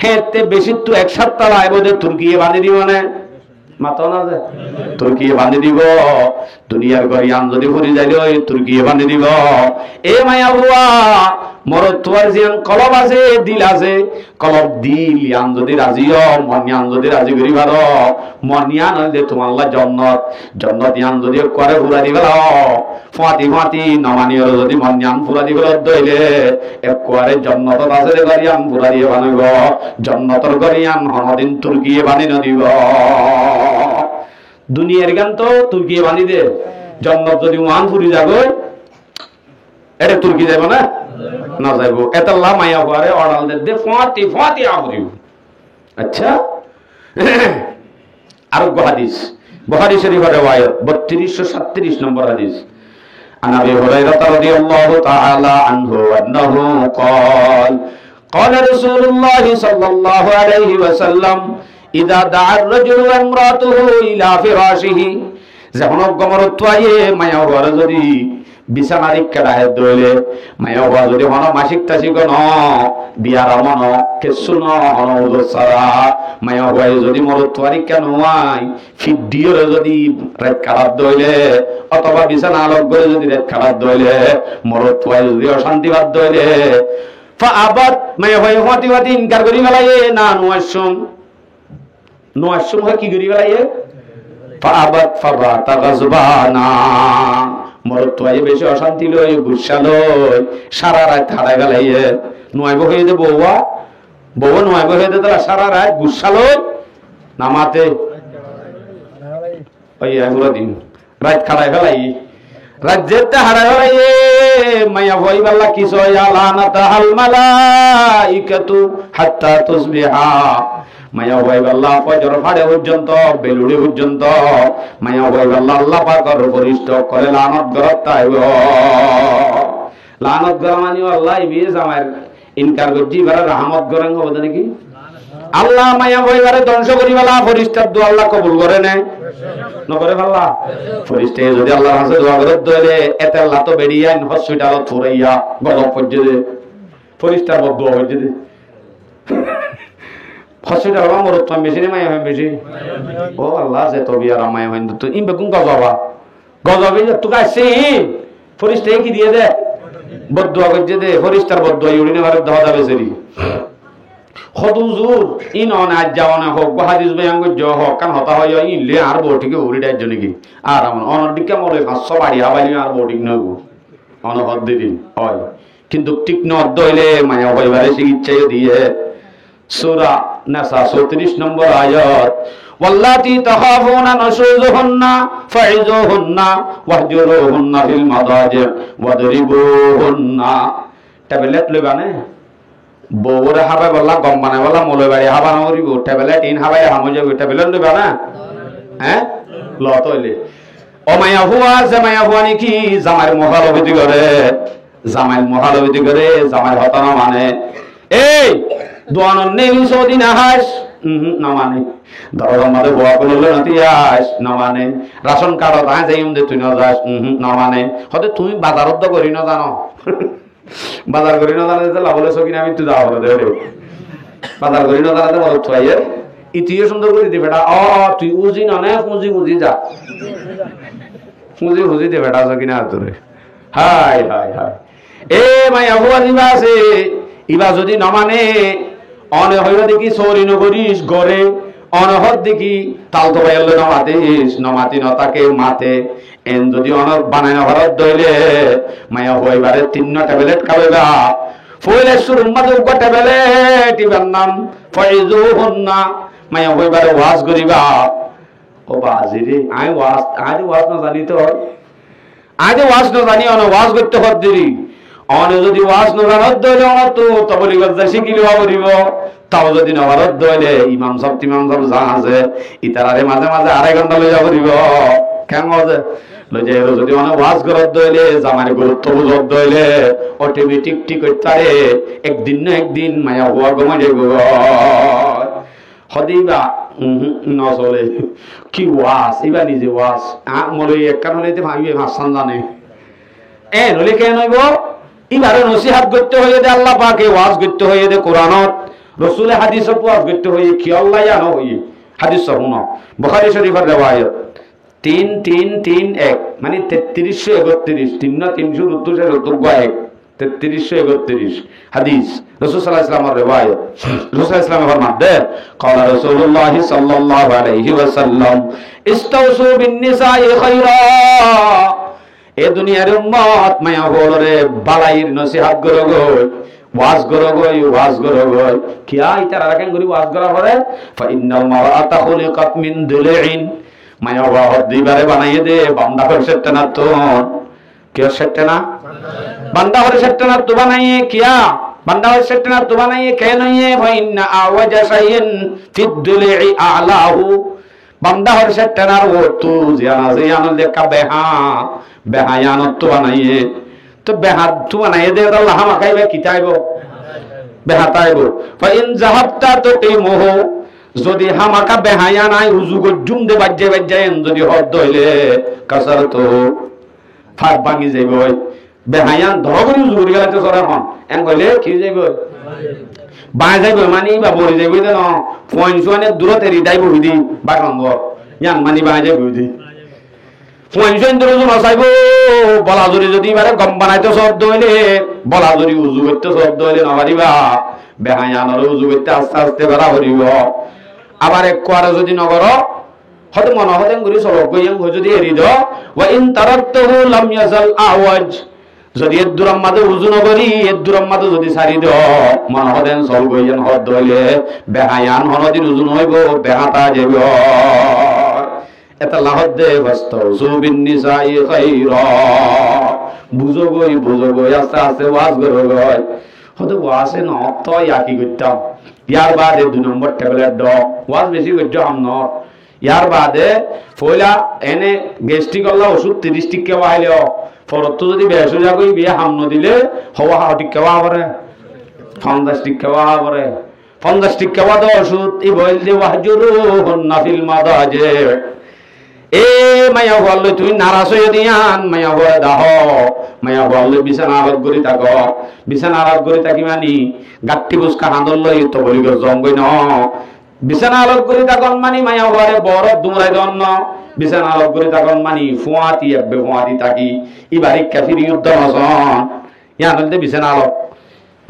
হেতে বেশি তো এক সপ্তাহ আইব দে তুর্কিয়ে বাঁধি দিব না মাতো না যে তুর্কিয়ে বাঁধি দিব দুনিয়ার গরিয়ান যদি ফুরি যাইল তুর্কিয়ে বাঁধি দিব এ মায়া বুয়া মোর তোর জিয়ান কলব আছে দিল আছে কলব দিল ইয়ান যদি রাজিও মনিয়ান যদি রাজি করি ভার মনিয়ান হইলে তোমার আল্লাহ জন্নত ইয়ান যদি করে ফুরা দিবেল ফাতি ফাতি নমানিও যদি মনিয়ান ফুরা দিবেল দইলে একবারে জন্নত আছে রে গরিয়ান ফুরা দিয়ে বানাইব জন্নতর গরিয়ান হনদিন তুর্কিয়ে বানি দিব দুনিয়ার গান তো তুর্কিয়ে বানি দে জন্নত যদি মান ফুরি যাবে এটা তুর্কি যাইব না না যাইব এতাল্লাহ মায়া হওয়ারে অর্ডাল দে ফাতি ফাতি আবরিব আচ্ছা আর হাদিস বুখারী শরীফের riwayat 3237 নম্বর হাদিস عن ابي هريره رضي الله تعالى عنه انه قال قال رسول الله صلى الله عليه وسلم اذا دعا الرجل امراته الى فراشه যখন গমরত্বায়ে মায়া হওয়ারে যদি বিছানারি কেডাহে দইলে মায়া হওয়া যদি হন মাসিক তাসিক ন বিয়ার মন কেসু ন হন উদসারা মায়া হওয়ায় যদি মরত্বারি কেন হয় ফিডিওরে যদি রাত খারাপ দইলে অথবা বিছানা আলোক করে যদি রাত খারাপ দইলে মরত্বায় যদি অশান্তি বাদ দইলে ফাআবাত মায়া হওয়ায় হতি হতি ইনকার করি গলায়ে না নোয়াসুম হয় কি করি গলায়ে ফাআবাত ফাবাতা গাজবানা মরত্বাই বেশি অশান্তি লই গুসা লই সারা রাত হারাই গেলাইয়ে নয়ব হয়ে দে বউ নয়ব হয়ে দে তারা সারা রাত গুসা লই নামাতে ওই এগুলো দিন রাত খাড়াই ফেলাই রাত যেতে হারাই ফেলাইয়ে মায়া ভই বাল্লা কিছু আলানাতা হাল মালাইকাতু হাত্তা তুসবিহা মায়া ভই বাল্লা ফজর ফাড়ে পর্যন্ত বেলুড়ি পর্যন্ত মায়া ভই বাল্লা আল্লাহ পাকের পরিষ্ট করে লানত গরতাইব লানত গর মানি আল্লাহ ইবি জামার ইনকার করজি বারা রহমত গরং হবে নাকি আল্লাহ মায়া ভই বারে ধ্বংস করি বালা ফরিস্তার দোয়া আল্লাহ কবুল করে নেয় নকরে ভাল্লা ফরিস্তে যদি আল্লাহর কাছে দোয়া করে দলে এতে আল্লাহ তো বেরিয়া হসপিটালত থুরাইয়া গলব পর্যে ফরিস্তার বদুয়া হইছে দে হসপিটাল বা মরত বেশি মায়া হয় বেশি ও আল্লাহ যে তবি আর মায়া হয় তো ইম বেগুন গজাবে তো কাছে ফরিস্তে কি দিয়ে দে বদুয়া করছে দে ফরিস্তার বদুয়া ইউরিনে মারে দাও যাবে সেরি হদুজুর ইন অন আজ যাওনা হোক হাদিস বয়াঙ্গ জ হোক কান হতা হয় ইলে আর বটিকে উড়িটার জন্য কি আর আমন অনদিকে মরে 500 বাড়ি হাবাইনি আর বটিক নগো অনহদ দিন হয় কিন্তু ঠিক ন দইলে মায়া হইবারে চিকিৎসায় দিয়ে সূরা নাসা 34 নম্বর আয়াত ওয়াল্লাতি তাখাফুনা নুশুযুহুন্না ফাইযুহুন্না ওয়াহজুরুহুন্না ফিল মাদাজি ওয়াদরিবুহুন্না ট্যাবলেট লইবানে বউরে হাবাই বললা গম বানাই বললা মলে বাড়ি হাবা না করিব ট্যাবলেট ইন হাবাই হামো যাবে ট্যাবলেট লইবা না হ্যাঁ লত হইলে ও মায়া হুয়া যে মায়া হুয়া নাকি জামাইর মহালবিতি করে জামাইর হতানা মানে এই দোয়ানন নেই সৌদি না হাস না মানে ধরো আমাদের বোয়া করলে নাতি আস না মানে রাশন কার্ড তাই যাই দে তুই না যাস না মানে হতে তুমি বাজারত করি না জানো বাজার করি না জানে লাভ হলে কিনা আমি তুই যাওয়া হলো দে বাজার করি না জানাতে বল থুয়াইয়ে ইতিয়ে সুন্দর করে দি বেটা তুই উজি না না পুঁজি যা পুঁজি দে বেটা কিনা তোরে হাই হাই হাই এ মায়া হুয়া দিবা আছে ইবা যদি না মানে অনে হইবা দেখি সৌরি নগরিস গড়ে অনহদ দেখি তাল তো বাইলে নমাতিস নমাতি নতাকে মাতে এন যদি অনর বানাই না ঘরত দইলে মায়া হইবারে 3 ট্যাবলেট খাবেবা ফইলে শুরু মাঝে ট্যাবলেট ইবার নাম ফাইজুহুন্না মায়া হইবারে ওয়াজ করিবা ও বাজিরে আই ওয়াজ না জানি তো আজ ওয়াজ না জানি অন ওয়াজ করতে হদ্দিরি অনে যদি ওয়াজ না জানত দইলে অন তো তবলি গজা শিখিলি হবরিব তাও যদি না ভারত দইলে ইমাম সাহেব যা আছে ইতারারে মাঝে মাঝে আড়াই ঘন্টা লই যাবরিব কেন আছে লই যাই যদি অনে ওয়াজ করত দইলে জামারে গুরুত্ব বুঝত দইলে অটোমেটিক ঠিক হইতারে একদিন না একদিন মায়া হওয়া গমা যাইব হদিবা না চলে কি ওয়াজ এবার নিজে ওয়াজ মরে এক কারণ হইতে ভাবিয়ে হাসান জানে এ নলে কেন হইব এবারে নসিহাত করতে হইয়ে দে আল্লাহ পাকে ওয়াজ করতে হইয়ে দে কোরআনত রাসূলের হাদিসত ওয়াজ করতে হইয়ে কি আল্লাহ জানো হইয়ে হাদিস শুনো বুখারী শরীফের riwayat 3331 মানে 3331 3 না 332 3331 হাদিস রাসূল সাল্লাল্লাহু আলাইহি ওয়াসাল্লামের riwayat রাসূল সাল্লাল্লাহু আলাইহি ওয়াসাল্লাম ফরমাতে ক্বালা রাসূলুল্লাহ সাল্লাল্লাহু আলাইহি ওয়াসাল্লাম ইস্তাউসু বিন নিসাই খায়রা এ দুনিয়ার উম্মত মায়া বলরে বালাইর নসিহত করো গো ওয়াজ করো গো কিয়া ইতারা রাখেন করি ওয়াজ করা পরে ফা ইন্নাল মারাআতা খুলিকাত মিন দুলইন মায়া ওয়াজ দিবারে বানাইয়ে দে বান্দা করে সেটনা তো কে সেটনা বান্দা করে সেটনা তো বানাইয়ে কিয়া বান্দা করে সেটনা তো বানাইয়ে কে নইয়ে ফা ইন্না আওয়াজা শাইইন ফিদ দুলই আলাহু বান্দা হর সেটনার ও তু জিয়ানা দেখা বেহায়ানত তো বানাইয়ে তো বেহাত তো বানাইয়ে দে আল্লাহ মাকাইবে কিতাইব বেহাতাইব ফা ইন যাহাবতা তো এই মোহ যদি হামাকা বেহায়া নাই উজু গজুম দে বাজ্জে যদি হদ হইলে কাসার তো ফাট ভাঙি যাইব বেহায়ান ধগরি উজু করি গেলে তো সরা হন এন কইলে কি যাইব বাই যাইব মানি বা বলি যাইব দে ন ফোন দূরতে রিদাইব হইদি বাগঙ্গ ইয়ান মানি বাই যাইব হইদি ফোন দূর উজু নসাইব বলাজুরি যদি বারে গম বানাইতে শব্দ হইলে বলাজুরি উজু করতে শব্দ হইলে নবারিবা বেহায়ানর উজু করতে আস্তে আস্তে বেড়া করিব আবার এক কোয়ারে যদি নগর হতে মন হতেন করি সব গইয়াম যদি এরি দ ওয়া ইন তারাকতুহু লাম ইয়াজাল আওয়াজ যদি এর দূরম মাদে উজু নগরি এর দূরম মাদে যদি সারি দ মন হতেন সব গইয়াম হদ দইলে বেহায়ান হনদিন উজু নইব বেহাতা যাইব এটা লাহদ দে ওয়াস্তাউযু বিন নিসাই খায়রা বুঝো গই আস্তে আস্তে ওয়াজ করো গই হতে ওয়াজে ন তো ইয়াকি করতাম ইয়ার বাদে 2 নম্বর ট্যাবলেট দ ওয়াজ বেশি করতে হাম ন ইয়ার বাদে ফয়লা এনে গ্যাস্ট্রিক আল্লাহ ওষুধ 30 টিকা আইলে ফরত যদি বেশ যা কই বিয়া হাম ন দিলে হওয়া টিকা পারে 50 টিকা পারে 50 টিকা দ ওষুধ ই বইল দে ওয়াহজুরুহুন নাফিল মাদাজে এ মায়া বললে তুই নারাজ হয়ে দিয়ান মায়া বলে দাহ মায়া বললে বিছানা আলাপ করি থাক বিছানা আলাপ করি থাকি মানি গাট্টি বুসকা হাঁদল লই তো বলি জঙ্গই ন বিছানা আলাপ করি থাকন মানি মায়া বলে বড় দুমরাই দন ন বিছানা আলাপ করি থাকন মানি ফুয়াতি এববে ফুয়াতি থাকি ইবারি কাফির যুদ্ধ নসন ইয়া নলতে বিছানা আলাপ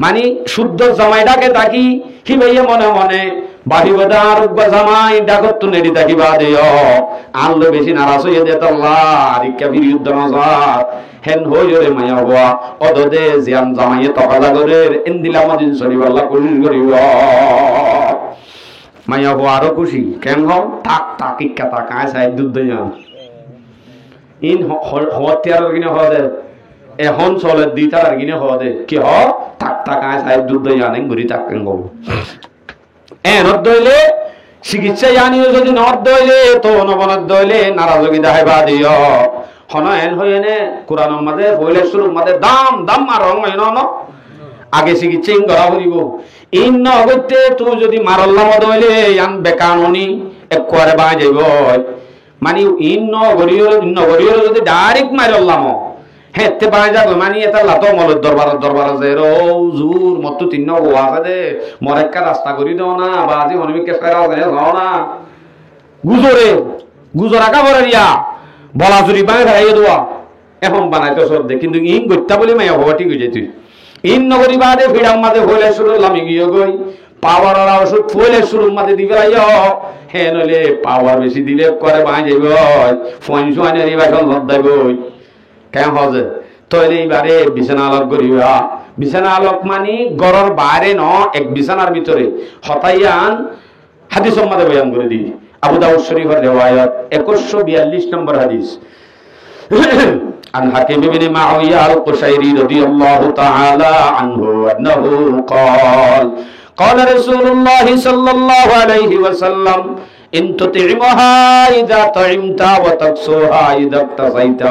মানি শুদ্ধ জামাইটাকে থাকি কি ভাইয়া মনে মনে বাড়ি বাদার জামাই ডাকত তো নেড়ি থাকি বাদেও আনলে বেশি নারাজ হয়ে যেত আল্লাহ আরিকা ফির যুদ্ধ নজার হেন হইরে মায়া হওয়া অদদে জিয়ান জামাইয়ে তকালা করে এন্দিলা মদিন শরীফ আল্লাহ কোশিশ করিব মায়া হওয়া আরো খুশি কেন হও তাক ইক্কা তাক আয় সাহেব দুধ যান ইন হত্যার কিনে হওয়া দে এখন চলে দিতার কিনে হওয়া দে কি হ তাক আয় সাহেব দুধ যান ঘুরি তাক কেন গো নদ দইলে চিকিৎসা জানিও যদি নদ দইলে তো নবনত দইলে নারাজগি দেখাই বা দিও হন এন হয়ে নে কোরআনের মাঝে বইলে শুরুর মাঝে দাম আর রং ন আগে চিকিৎসা ইন করা করিব ইন নগতে তুই যদি মারল্লাম দইলে ইয়ান বেকাননি একবারে বা যাইব মানে ইন নগরীয় যদি ডাইরেক্ট মারল্লাম হেতে বাই যাবে মানে এটা লাতো মল দরবার আছে রো জুর মত 3 গোয়া দে মরেক্কা রাস্তা করি দাও না বাজি অনিমিকে ফেরা যায় যাও না গুজর আকা বড় রিয়া বলা জুরি বাই ফেরাই দেওয়া এখন বানাইতে সব দে কিন্তু ইন গত্যা বলি মাই হওয়া ঠিক হয়ে যায় তুই ইন নগরী বাদে ফিরাম মাঝে হইলে শুরু লামি গিয়ে গই পাওয়ার ওষুধ ফুলে শুরুর মাঝে দিবে হে নইলে পাওয়ার বেশি দিলে করে বাঁ যাইব ফোন সোয়ানের বাসন লদ্দাইব কেন হজে তৈলে এইবারে বিছানা আলোক করিবা বিছানা আলোক মানে গড়র বাইরে ন এক বিছানার ভিতরে হতাইয়ান হাদিস সম্মাদে বয়ান করে দিই আবু দাউদ শরীফের রিওয়ায়াত 2142 নম্বর হাদিস عن حكيم بن معاوية القشيري رضي الله تعالى عنه أنه قال قال رسول الله صلى الله عليه وسلم إن تطعمها إذا طعمت وتكسوها إذا اقتصيت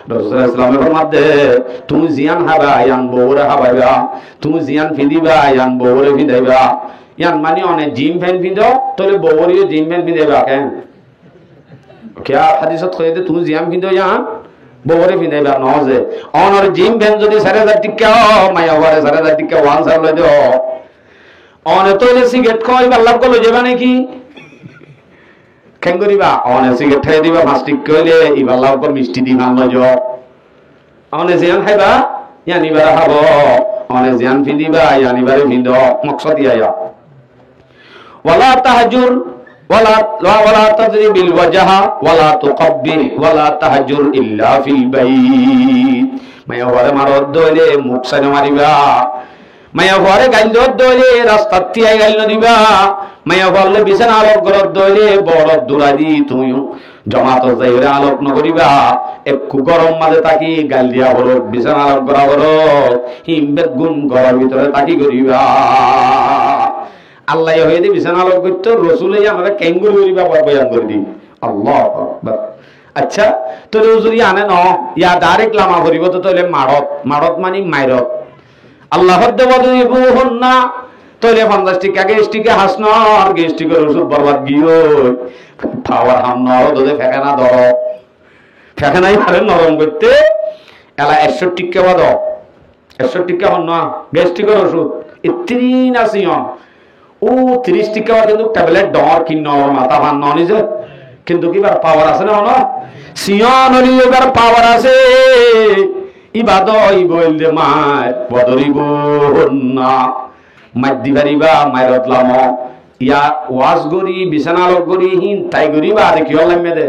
رسول الله صلى الله عليه وسلم তুমি জিয়ান হাবা ইয়ান বউরে হাবাইবা তুমি জিয়ান ফিদিবা ইয়ান বউরে ফিদাইবা ইয়ান মানে অনেক জিম ফ্যান ফিদো তোলে বউরিও জিম ফ্যান ফিদাইবা কেন क्या हदीसत কইতে তুমি জিয়াম ফিদো ইয়ান বউরে ফিদাইবা নজে অনর জিম ফ্যান যদি 4000 টাকা মায়া ওরে 4000 টাকা ওয়ান সার লই দো অনে তোলে সিগারেট খাই বাল্লাহ কল যাবা নাকি কেন করিবা অনে সিগারেট খাই দিবা প্লাস্টিক কইলে ই বাল্লাহ উপর মিষ্টি দি মান লজ অনে জিয়ান খাইবা ইয়ানি বারা খাবো অনে জিয়ান ফিদিবা ইয়ানি বারে ফিদ মকসদ ইয়া ওয়ালা তাহজুর ওয়ালা তাদরিবিল ওয়াজহা ওয়ালা তুকব্বিহ ওয়ালা তাহজুর ইল্লা ফিল বাইত মায়া ওরে মারদ দইলে মুখ সানে মারিবা মায়া ঘরে গাইল দইলে রাস্তা তিয়াই গাইল দিবা মায়া বললে বিছানা আলোক ঘর দইলে বড় দুরাদি তুই জমাত যাইরে আলোক ন করিবা একটু গরম মাঝে তাকি গাইল দিয়া হলো বিছানা আলোক করা হলো হিমবেদ গুণ ঘরের ভিতরে তাকি করিবা আল্লাহ হয়ে দি বিছানা আলোক করতে রসুলে আমরা কেঙ্গুর করিবা বয়ান করে দি আল্লাহু আকবার আচ্ছা তো রসুল আনে ন ইয়া ডাইরেক্ট লামা করিব তো তইলে মারত মানে মাইরত আল্লাহর দেবদুইবু হন্না তইলে 50 টাকা গেস্টিকে হাসনর গেস্টিকে রসুল বরবাদ গিও পাওয়ার হামনর দদে ফেকানা ধর ফেকানাই পারে নরম করতে এলা 100 টাকা বাদ 100 টাকা হন্না গেস্টিকে রসুল ইত্রিন আসিয়ন ও 30 টাকা কিন্তু ট্যাবলেট ডর কিন মাথা ভান ননি যে কিন্তু কিবার পাওয়ার আছে না না সিয়ন হলি এবার পাওয়ার আছে ইবাদই বললে মার বদরিব না মাদ্দি পারিবা মাইরতলাম ইয়া ওয়াজ গরি বিছানা লগ গরি হিন তাই গরিবা দেখি হলাম মেদে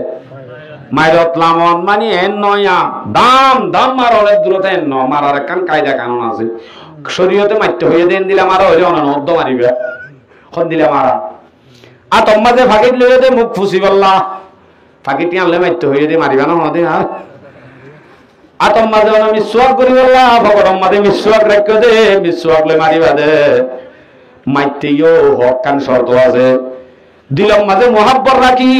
মাইরতলাম মানে এন নয়া দাম দাম মারলে দূরতে এন ন মারার কান কায়দা কানুন আছে শরীয়তে মারতে হয়ে দেন দিলা মারা হইলে অনন্ত মারিবা খন দিলা মারা আ তোমাদে ফাকিট লইলে দে মুখ ফুসি বললা ফাকিটি আনলে মারতে হয়ে দে মারিবা না হদে আর আতম মাঝে মিসওয়াক করি বললা ভগবান মাঝে মিসওয়াক রাখো দে মিসওয়াক লে মারিবা দে মাইতেও হক কান শর্ত আছে দিলম মাঝে মোহাব্বত রাখি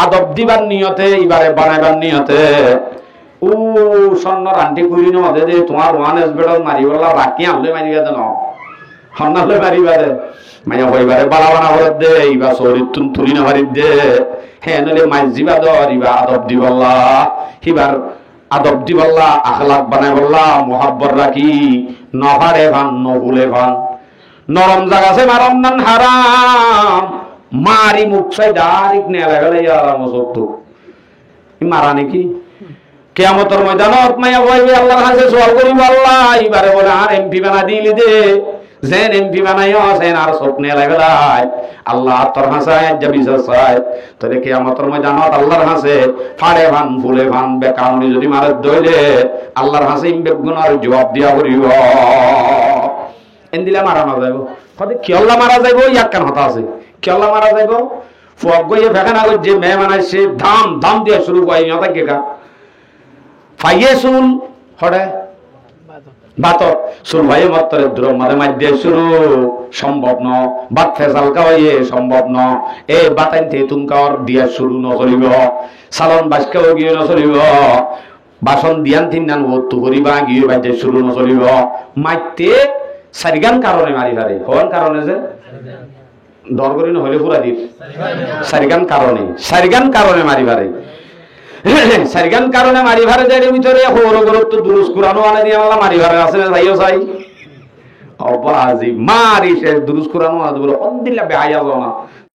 আদব দিবার নিয়তে এবারে বানাইবার নিয়তে ও স্বর্ণর আন্টি করি ন দে দে তোমার ওয়ান এস বেডল মারি বললা রাখি আনলে মারিবা দে ন হন্নালে মারিবা দে মাইয়া হইবারে বালা বানা হরে দে ইবা শরীর তুন তুলি না মারি দে হে নলে মাই জিবা দরিবা আদব দি বললা হিবার আদব দি বললা আখলাক বানাই বললা মোহাব্বত রাখি নহারে ভান নহুলে ভান নরম জায়গাছে মারম নান হারাম মারি মুখ সাই ডাইরেক্ট নে লাগালে আরাম সত্য মারা নাকি কিয়ামতের ময়দানত মাইয়া বইবে আল্লাহর কাছে সওয়াল করিব আল্লাহ এবারে বলে আর এমপি বানা দিলি দে জেন এমপি বানাইও সেন আর স্বপ্নে লাগালাই আল্লাহ তোর হাসায় যাবি সাই তবে কিয়ামতের ময়দানত আল্লাহর হাসে ফাড়ে ভান ফুলে ভান বেকাউনি যদি মারে দইলে আল্লাহর হাসে বেগুনার জবাব দিয়া করিব এন্দিলা মারা না যাইব কদে কি আল্লাহ মারা যাইব ইয়াকান হতা আছে কি আল্লাহ মারা যাইব ফুয়াক গইয়ে ফেকানা যে মেয়ে বানাইছে ধাম ধাম দিয়া শুরু কই না থাকে কা ফাইয়েসুল হড়ে বাতক শুরু ভাই মতরে দ্রম মাঝে মাঝে শুরু সম্ভব ন বাত ফেসাল কাওয়ে সম্ভব ন এ বাতাইতে তুমকার দিয়া শুরু ন করিব সালন বাসকাও গিয়ে ন চলিব বাসন দিয়ান তিনদান ওতু করিবা গিয়ে বাইতে শুরু ন চলিব মাইতে সারিগান কারণে মারি হারে কোন কারণে যে দর করি ন হইলে পুরা দিন সারিগান কারণে মারি হারে সারিগান কারণে মারি ভারে যায় ভিতরে হৌর গুরুত্ব দুরুস কুরানো আনে দিয়ে আল্লাহ মারি ভারে আছে যাইও চাই অবাজি মারি সে দুরুস কুরানো আজ বলে অন্দিল্লা বেহায়া না